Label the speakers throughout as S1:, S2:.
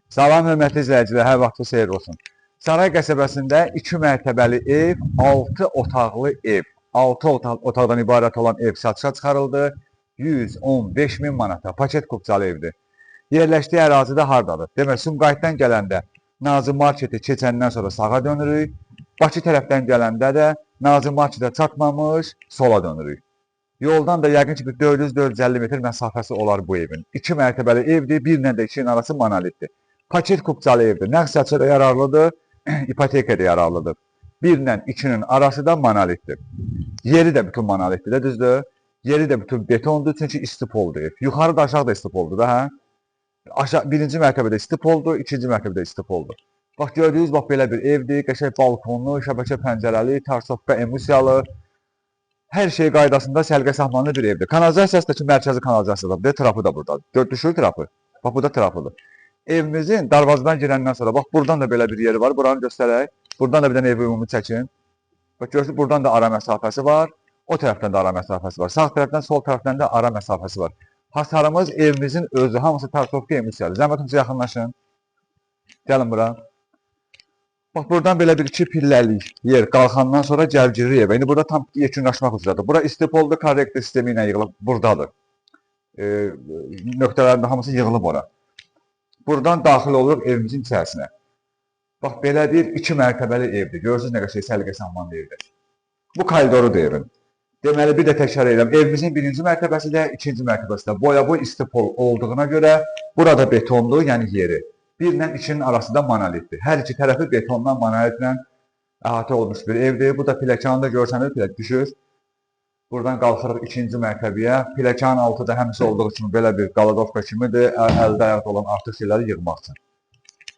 S1: Salam, hörmətli izləyicilər, hər vaxtınız xeyir olsun. Saray qəsəbəsində 2 mərtəbəli ev, 6 otaqlı ev, 6 otaqdan ibarət olan ev satışa çıxarıldı. 115 min manata paket kupçalı evdir. Yerləşdiyi ərazidə hardadır? Demək, Sumqayıtdan gələndə Nazım Marketi keçəndən sonra sağa dönürük. Bakı tərəfdən gələndə də Nazım Marketə çatmamış sola dönürük. Yoldan da yəqin ki, 400-450 metr məsafəsi olar bu evin. 2 mərtəbəli evdir, birlə də 2-nin arası monolitdir. Paket kupçalı evdir. Nəqd satışa da yararlıdır, ipotekaya da yararlıdır. 1-lə 2-nin arası da monolitdir. Yeri də bütün monolitdir də, düzdür? Yeri də bütün betondur, çünki istipoldur ev. Yuxarı da aşağı da istipoldur da, hə? Birinci mərtəbədə istipoldur, ikinci mərtəbədə istipoldur. Bax, gördüyünüz bax belə bir evdir, qəşəng balkonlu, şəbəkə pəncərəli, tarsofka emusiyalı. Hər şey qaydasında səlqə sahmanlı bir evdir. Kanalizasiyası da ki, mərkəzi kanalizasiyadır. Trapı da burada. Düşür trapı. Bax, bu da trapıdır. Evimizin darvazadan girəndən sonra, bax, buradan da belə bir yeri var. Buranı göstərək. Buradan da bir dənə evi ümumi çəkin. Bax, görürsünüz, buradan da ara məsafəsi var. O tərəfdən də ara məsafəsi var. Sağ tərəfdən, sol tərəfdən də ara məsafəsi var. Hasarımız evimizin özü, hamısı tarsofka emusiyalı. Zəhmət yaxınlaşın. Gəlin bura. Bax, buradan belə bir 2 pilləlik yer qalxandan sonra cəvgirir evə. İndi burada tam yekunlaşmaq üzrədir. Bura istipoldur, korrektor sistemi ilə yığılıb, buradadır. Nöqtələrin hamısı yığılıb ora. Buradan daxil oluruq evimizin içərisinə. Bax, belə bir 2 mərtəbəli evdir. Görürsünüz nə qədər səliqə sahmanlı evdir. Bu koridorudur evin. Deməli, bir də təkrar edirəm. Evimizin birinci mərtəbəsi də, ikinci mərtəbəsi də boya-boy istipol olduğuna görə burada betondur, yəni yeri. 1-lə 2-nin arasında monolitdir. Hər iki tərəfi betondan, monolitlə əhatə olmuş bir evdir. Bu da pilləkəni də görsəniz, pillək düşür. Buradan qalxırıq ikinci mərtəbəyə. Pilləkənin altı da həmisi olduğu kimi belə bir qaladovka kimidir. Əldə ayaqda olan artıq şeyləri yığmaq üçün.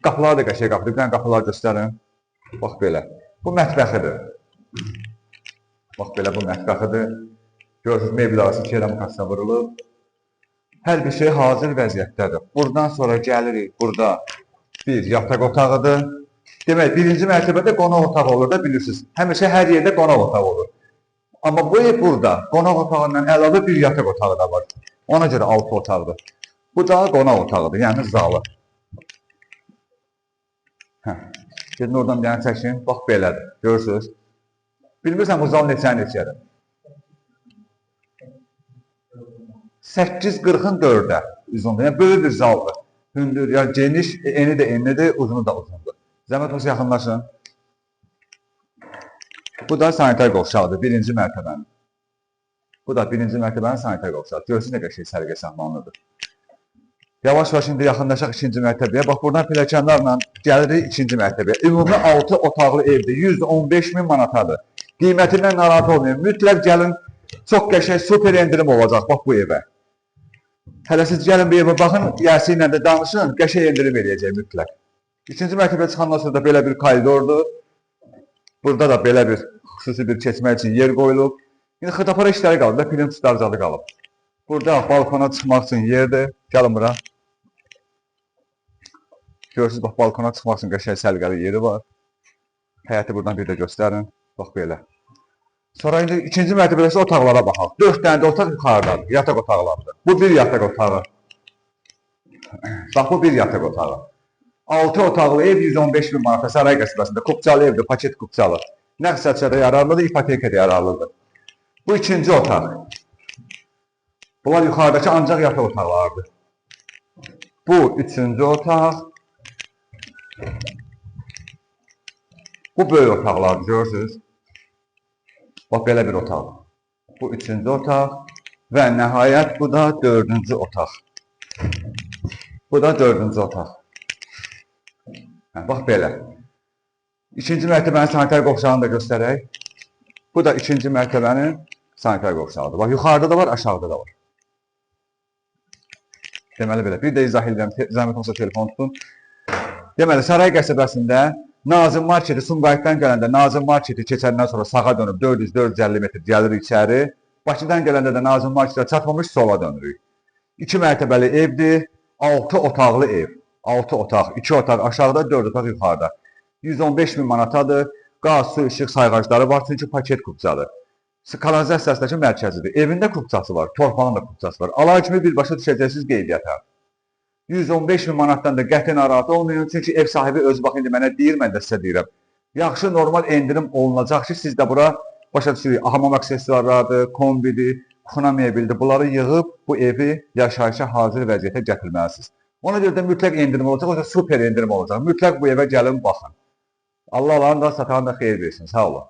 S1: Qapıları da qəşəng qapıdır. Bir dənə qapıları göstərin. Bax belə. Bu mətbəxidir. Bax belə bu mətbəxidir. Görürsünüz, mebel arası keramikasına vurulub. Hər bir şey hazır vəziyyətdədir. Buradan sonra gəlirik. Burada bir yataq otağıdır. Demək, birinci mərtəbədə qonaq otağı olur da, bilirsiniz. Həmişə hər yerdə qonaq otağı olur. Amma bu ev burada qonaq otağından əlavə bir yataq otağı da var. Ona görə 6 otaqdır. Bu da qonaq otağıdır, yəni zalı. Gedin oradan bir dənə çəkin. Bax belədir. Görürsünüz. Bilmirsən bu zal neçə-neçədir? 8.40-ın 4-ə uzundur. Yəni, böyük bir zaldır. Hündür, yəni geniş, eni də enlidir, uzunu da uzundur. Zəhmət olsa yaxınlaşın. Bu da sanitar qovşağıdır, birinci mərtəbənin. Bu da birinci mərtəbənin sanitar qovşağı. Görürsünüz nə qəşəng sərgə sahmanlıdır. Yavaş-yavaş indi yaxınlaşaq ikinci mərtəbəyə. Bax, buradan pilləkənlərlə gəlirik ikinci mərtəbəyə. Ümumi 6 otaqlı evdir, 115 min manatadır. Qiymətindən narahat olmayın. Mütləq gəlin, çox qəşəng, super endirim olacaq, bax bu evə. Hələ siz gəlin bir evə baxın, yəsi ilə də danışın, qəşəng endirim eləyəcək mütləq. İkinci mərtəbəyə çıxandan sonra da belə bir koridordur. Burada da belə bir xüsusi bir keçmək üçün yer qoyulub. İndi xırtapara işləri qalıb da, pilin tutarcalı qalıb. Burada balkona çıxmaq üçün yerdir. Gəlin bura. Görürsünüz, bax, balkona çıxmaq üçün qəşəng səliqəli yeri var. Həyəti buradan bir də göstərin. Bax belə. Sonra indi ikinci mərtəbəsi otaqlara baxaq. 4 dənə də otaq yuxarıdadır, yataq otaqlarıdır. Bu bir yataq otağı. Bax, bu bir yataq otağı. 6 otaqlı ev 115 min manata Saray qəsəbəsində. Kupçalı evdir, paket kupçalı. Nəqd satışa da yararlıdır, ipotekaya da yararlıdır. Bu ikinci otaq. Bunlar yuxarıdakı ancaq yataq otaqlarıdır. Bu üçüncü otaq. Bu böyük otaqlardır, görürsünüz. Bax, belə bir otaq. Bu üçüncü otaq və nəhayət bu da dördüncü otaq. Bu da dördüncü otaq. Bax, belə. İkinci mərtəbənin sanitar qovşağını da göstərək. Bu da ikinci mərtəbənin sanitar qovşağıdır. Bax, yuxarıda da var, aşağıda da var. Deməli belə. Bir də izah edirəm, zəhmət olsa telefon tutun. Deməli, Saray qəsəbəsində Nazım Marketi, Sumqayıtdan gələndə Nazım Marketi keçəndən sonra sağa dönüb 400-450 metr gəlirik içəri. Bakıdan gələndə də Nazım Marketə çatmamış sola dönürük. 2 mərtəbəli evdir, 6 otaqlı ev. 6 otaq, 2 otaq aşağıda, 4 otaq yuxarıda. 115 min manatadır. Qaz, su, işıq sayğacları var, çünki paket kupçadır. Kanalizasiyasındakı mərkəzidir. Evində kupçası var, torpağın da kupçası var. Alay kimi birbaşa düşəcəksiniz qeydiyyata. 115 min manatdan da qəti narahat olmayın. Çünki ev sahibi öz bax indi mənə deyir, mən də sizə deyirəm. Yaxşı normal endirim olunacaq ki, siz də bura başa düşürük, hamam aksesuarlarıdır, kombidir, kuxuna mebildir. Bunları yığıb bu evi yaşayışa hazır vəziyyətə gətirməlisiniz. Ona görə də mütləq endirim olacaq, o da super endirim olacaq. Mütləq bu evə gəlin, baxın. Allah alanı da, satanı da xeyir versin. Sağ olun.